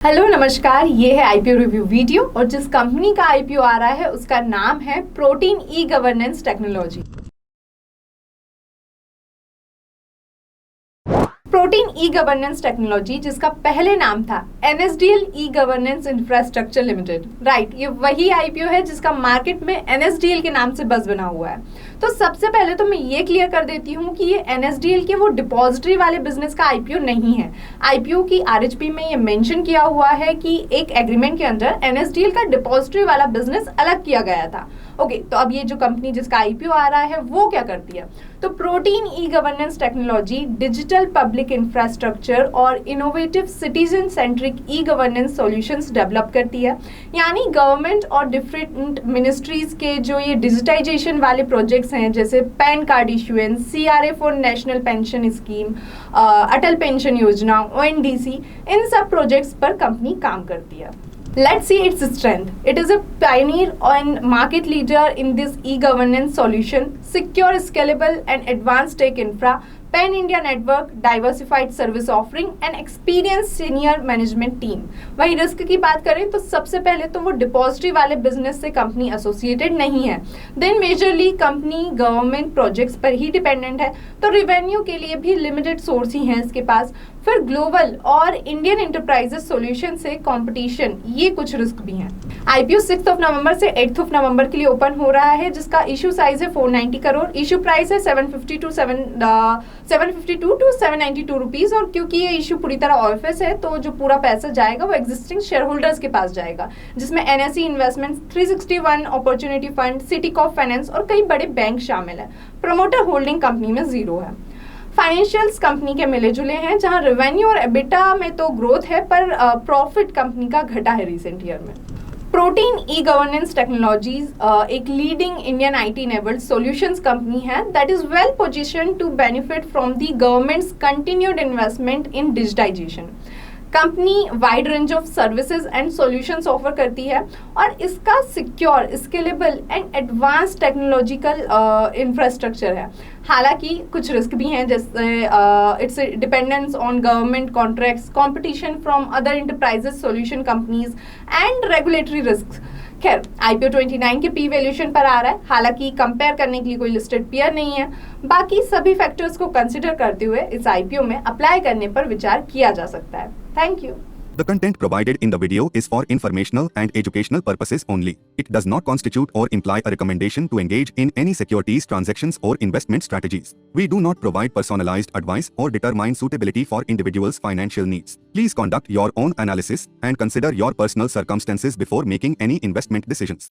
Hello नमस्कार, ये है आईपीओ रिव्यू वीडियो और जिस कंपनी का आईपीओ आ रहा है उसका नाम है protein e governance technology. Protein e governance technology जिसका पहले नाम था NSDL e governance infrastructure limited. Right, ये वही आईपीओ है जिसका मार्केट में एनएसडीएल के नाम से बस बना हुआ है। तो सबसे पहले तो मैं ये क्लियर कर देती हूँ कि ये एनएसडीएल के वो डिपॉजिटरी वाले बिजनेस का आईपीओ नहीं है। आईपीओ की आरएचपी में ये मेंशन किया हुआ है कि एक एग्रीमेंट के अंदर एनएसडीएल का डिपॉजिटरी वाला बिजनेस अलग किया गया था। ओके, तो अब ये जो कंपनी जिसका आईपीओ आ रहा है वो क्या करती है? तो Protean e governance technology digital public infrastructure और innovative citizen centric e governance solutions develop करती है। यानी गवर्नमेंट और डिफरेंट मिनिस्ट्रीज के जो ये डिजिटाइजेशन वाले प्रोजेक्ट्स हैं, जैसे pan card issuance, CRA for national pension scheme, Atal pension योजना, ओएनडीसी, इन सब प्रोजेक्ट्स पर कंपनी काम करती है। Let's see its strength. It is a pioneer and market leader in this e-governance solution, secure, scalable and advanced tech infra, pan-India network, diversified service offering and experienced senior management team. वही risk की बात करें तो सबसे पहले तो वो depository वाले बिजनेस से कंपनी एसोसिएटेड नहीं है। Then majorly company government projects पर ही डिपेंडेंट है, तो रिवेन्यू के लिए भी लिमिटेड सोर्स ही हैं इसके पास। फिर ग्लोबल और इंडियन एंटरप्राइजेस सॉल्यूशन से कंपटीशन, ये कुछ रिस्क भी हैं। आईपीओ 6 नवंबर से 8 नवंबर के लिए ओपन हो रहा है, जिसका इशू साइज है 490 करोड़, इशू प्राइस है 752 टू 792 रुपीज। और क्योंकि ये इशू पूरी तरह ऑफिस है तो जो पूरा पैसा जाएगा वो एग्जिस्टिंग शेयर होल्डर्स के पास जाएगा, जिसमें NSE investment, 361 opportunity fund, Citicorp finance और कई बड़े बैंक शामिल है। प्रमोटर होल्डिंग कंपनी में 0 है। फाइनेंशियल्स कंपनी के मिले जुले हैं, जहां रेवेन्यू और एबिटा में तो ग्रोथ है पर प्रॉफिट कंपनी का घटा है रिसेंट ईयर में। प्रोटीन ई गवर्नेंस टेक्नोलॉजीज एक leading Indian IT enabled solutions company है that is well position to benefit from the government's continued investment in digitisation. Company wide range of services and solutions offer करती है और इसका secure, scalable and advance technological infrastructure है। हालांकि कुछ risk भी हैं, जैसे its dependence on government contracts, competition from other enterprises solution companies and regulatory risk. खैर, आईपीओ 29 के पी वैल्यूएशन पर आ रहा है, हालांकि कंपेयर करने के लिए कोई लिस्टेड पेयर नहीं है। बाकी सभी फैक्टर्स को कंसिडर करते हुए इस आईपीओ में अप्लाई करने पर विचार किया जा सकता है। Thank you. The content provided in the video is for informational and educational purposes only. It does not constitute or imply a recommendation to engage in any securities transactions or investment strategies. We do not provide personalized advice or determine suitability for individuals' financial needs. Please conduct your own analysis and consider your personal circumstances before making any investment decisions.